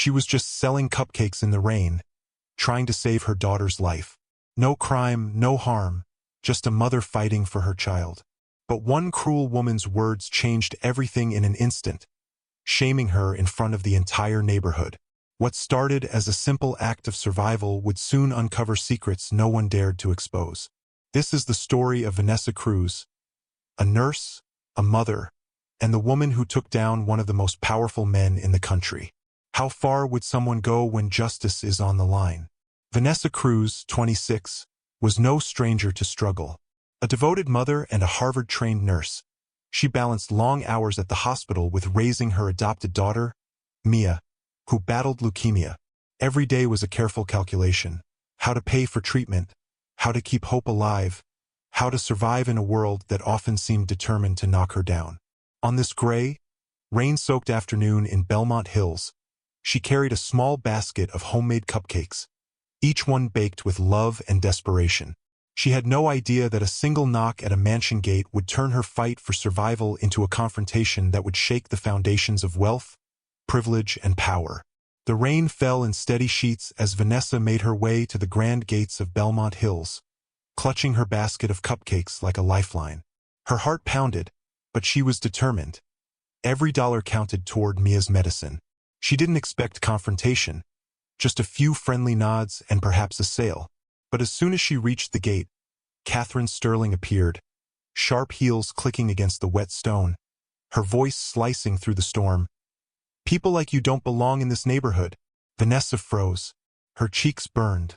She was just selling cupcakes in the rain, trying to save her daughter's life. No crime, no harm, just a mother fighting for her child. But one cruel woman's words changed everything in an instant, shaming her in front of the entire neighborhood. What started as a simple act of survival would soon uncover secrets no one dared to expose. This is the story of Vanessa Cruz, a nurse, a mother, and the woman who took down one of the most powerful men in the country. How far would someone go when justice is on the line? Vanessa Cruz, 26, was no stranger to struggle. A devoted mother and a Harvard-trained nurse, she balanced long hours at the hospital with raising her adopted daughter, Mia, who battled leukemia. Every day was a careful calculation: how to pay for treatment, how to keep hope alive, how to survive in a world that often seemed determined to knock her down. On this gray, rain-soaked afternoon in Belmont Hills, she carried a small basket of homemade cupcakes, each one baked with love and desperation. She had no idea that a single knock at a mansion gate would turn her fight for survival into a confrontation that would shake the foundations of wealth, privilege, and power. The rain fell in steady sheets as Vanessa made her way to the grand gates of Belmont Hills, clutching her basket of cupcakes like a lifeline. Her heart pounded, but she was determined. Every dollar counted toward Mia's medicine. She didn't expect confrontation, just a few friendly nods and perhaps a sale. But as soon as she reached the gate, Catherine Sterling appeared, sharp heels clicking against the wet stone, her voice slicing through the storm. "People like you don't belong in this neighborhood." Vanessa froze. Her cheeks burned,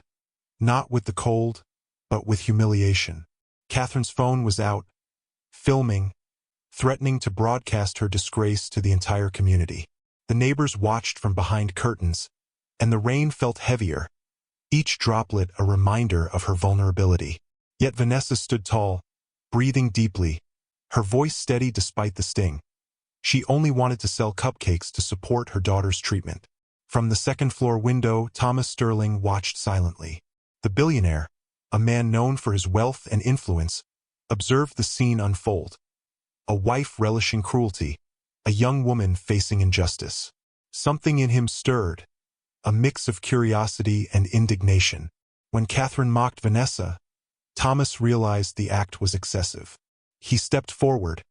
not with the cold, but with humiliation. Catherine's phone was out, filming, threatening to broadcast her disgrace to the entire community. The neighbors watched from behind curtains, and the rain felt heavier, each droplet a reminder of her vulnerability. Yet Vanessa stood tall, breathing deeply, her voice steady despite the sting. She only wanted to sell cupcakes to support her daughter's treatment. From the second-floor window, Thomas Sterling watched silently. The billionaire, a man known for his wealth and influence, observed the scene unfold. A wife relishing cruelty, a young woman facing injustice. Something in him stirred, a mix of curiosity and indignation. When Catherine mocked Vanessa, Thomas realized the act was excessive. He stepped forward,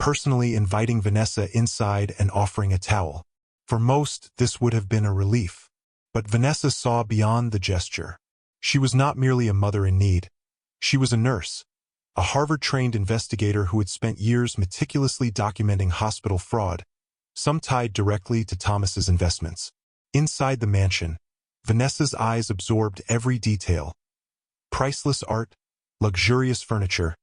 personally inviting Vanessa inside and offering a towel. For most, this would have been a relief. But Vanessa saw beyond the gesture. She was not merely a mother in need. She was a nurse, a Harvard-trained investigator who had spent years meticulously documenting hospital fraud, some tied directly to Thomas's investments. Inside the mansion, Vanessa's eyes absorbed every detail: priceless art, luxurious furniture,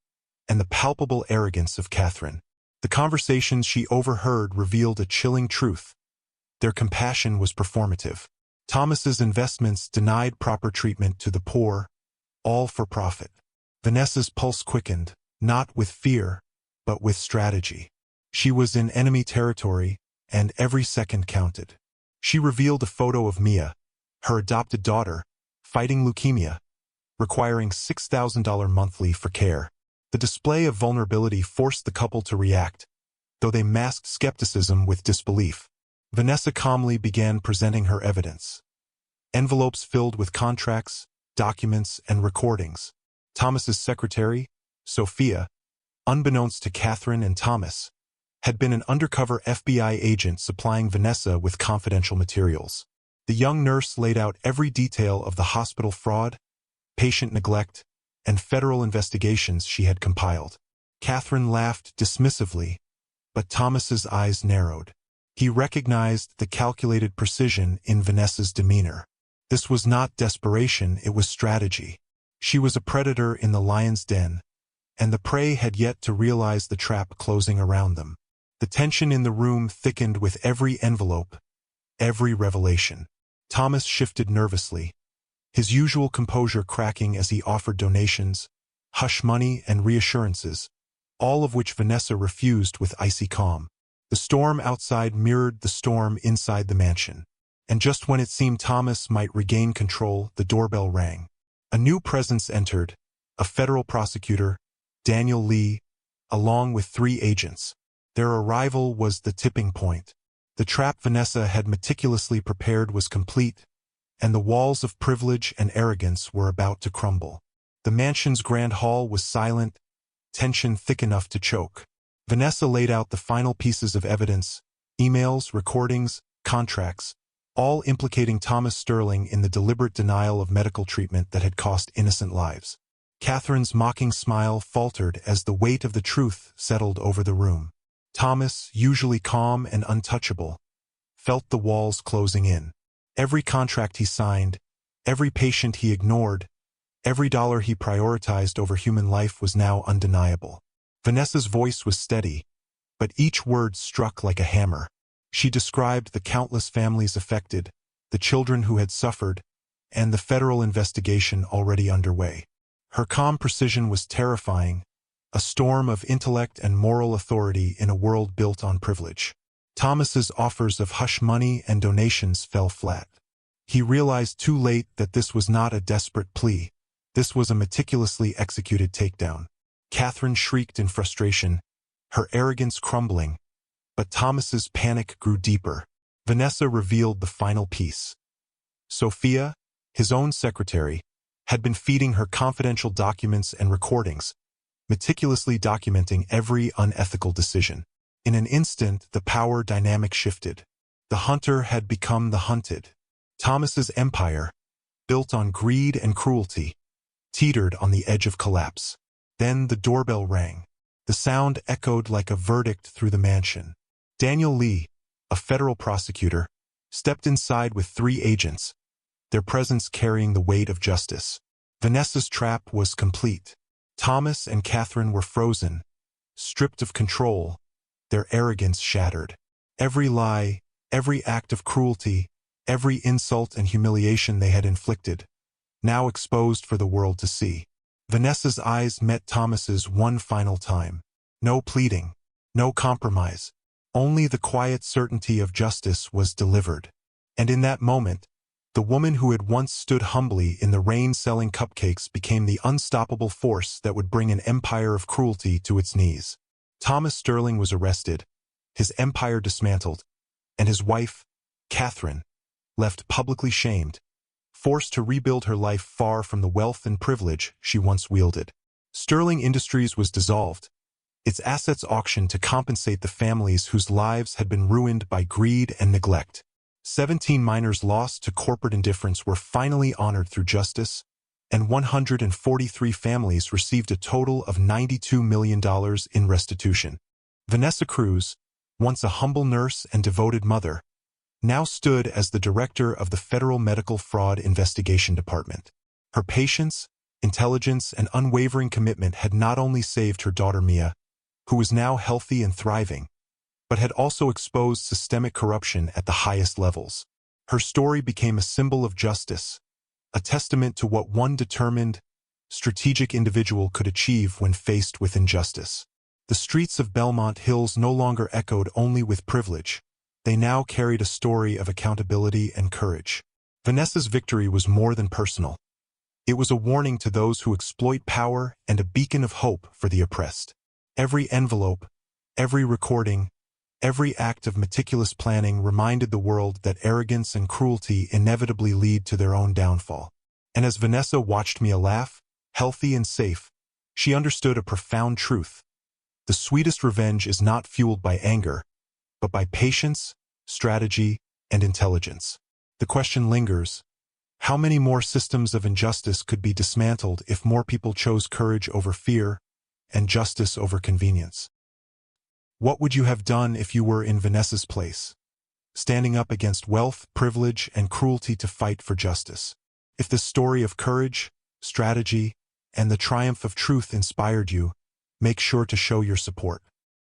and the palpable arrogance of Catherine. The conversations she overheard revealed a chilling truth. Their compassion was performative. Thomas's investments denied proper treatment to the poor, all for profit. Vanessa's pulse quickened, not with fear, but with strategy. She was in enemy territory, and every second counted. She revealed a photo of Mia, her adopted daughter, fighting leukemia, requiring $6,000 monthly for care. The display of vulnerability forced the couple to react, though they masked skepticism with disbelief. Vanessa calmly began presenting her evidence. Envelopes filled with contracts, documents, and recordings. Thomas's secretary, Sophia, unbeknownst to Catherine and Thomas, had been an undercover FBI agent supplying Vanessa with confidential materials. The young nurse laid out every detail of the hospital fraud, patient neglect, and federal investigations she had compiled. Catherine laughed dismissively, but Thomas's eyes narrowed. He recognized the calculated precision in Vanessa's demeanor. This was not desperation, it was strategy. She was a predator in the lion's den, and the prey had yet to realize the trap closing around them. The tension in the room thickened with every envelope, every revelation. Thomas shifted nervously, his usual composure cracking as he offered donations, hush money, and reassurances, all of which Vanessa refused with icy calm. The storm outside mirrored the storm inside the mansion. And just when it seemed Thomas might regain control, the doorbell rang. A new presence entered, a federal prosecutor, Daniel Lee, along with 3 agents. Their arrival was the tipping point. The trap Vanessa had meticulously prepared was complete, and the walls of privilege and arrogance were about to crumble. The mansion's grand hall was silent, tension thick enough to choke. Vanessa laid out the final pieces of evidence, emails, recordings, contracts, all implicating Thomas Sterling in the deliberate denial of medical treatment that had cost innocent lives. Catherine's mocking smile faltered as the weight of the truth settled over the room. Thomas, usually calm and untouchable, felt the walls closing in. Every contract he signed, every patient he ignored, every dollar he prioritized over human life was now undeniable. Vanessa's voice was steady, but each word struck like a hammer. She described the countless families affected, the children who had suffered, and the federal investigation already underway. Her calm precision was terrifying, a storm of intellect and moral authority in a world built on privilege. Thomas's offers of hush money and donations fell flat. He realized too late that this was not a desperate plea. This was a meticulously executed takedown. Catherine shrieked in frustration, her arrogance crumbling, but Thomas's panic grew deeper. Vanessa revealed the final piece. Sophia, his own secretary, had been feeding her confidential documents and recordings, meticulously documenting every unethical decision. In an instant, the power dynamic shifted. The hunter had become the hunted. Thomas's empire, built on greed and cruelty, teetered on the edge of collapse. Then the doorbell rang. The sound echoed like a verdict through the mansion. Daniel Lee, a federal prosecutor, stepped inside with 3 agents, their presence carrying the weight of justice. Vanessa's trap was complete. Thomas and Catherine were frozen, stripped of control, their arrogance shattered. Every lie, every act of cruelty, every insult and humiliation they had inflicted, now exposed for the world to see. Vanessa's eyes met Thomas's one final time. No pleading, no compromise. Only the quiet certainty of justice was delivered. And in that moment, the woman who had once stood humbly in the rain selling cupcakes became the unstoppable force that would bring an empire of cruelty to its knees. Thomas Sterling was arrested, his empire dismantled, and his wife, Catherine, left publicly shamed, forced to rebuild her life far from the wealth and privilege she once wielded. Sterling Industries was dissolved, its assets auctioned to compensate the families whose lives had been ruined by greed and neglect. 17 miners lost to corporate indifference were finally honored through justice, and 143 families received a total of $92 million in restitution. Vanessa Cruz, once a humble nurse and devoted mother, now stood as the director of the Federal Medical Fraud Investigation Department. Her patience, intelligence, and unwavering commitment had not only saved her daughter Mia, who was now healthy and thriving, but had also exposed systemic corruption at the highest levels. Her story became a symbol of justice, a testament to what one determined, strategic individual could achieve when faced with injustice. The streets of Belmont Hills no longer echoed only with privilege. They now carried a story of accountability and courage. Vanessa's victory was more than personal. It was a warning to those who exploit power and a beacon of hope for the oppressed. Every envelope, every recording, every act of meticulous planning reminded the world that arrogance and cruelty inevitably lead to their own downfall. And as Vanessa watched Mia laugh, healthy and safe, she understood a profound truth. The sweetest revenge is not fueled by anger, but by patience, strategy, and intelligence. The question lingers: how many more systems of injustice could be dismantled if more people chose courage over fear and justice over convenience? What would you have done if you were in Vanessa's place, standing up against wealth, privilege, and cruelty to fight for justice? If the story of courage, strategy, and the triumph of truth inspired you, make sure to show your support.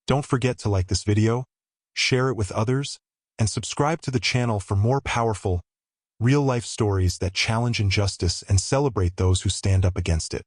Don't forget to like this video, share it with others, and subscribe to the channel for more powerful, real-life stories that challenge injustice and celebrate those who stand up against it.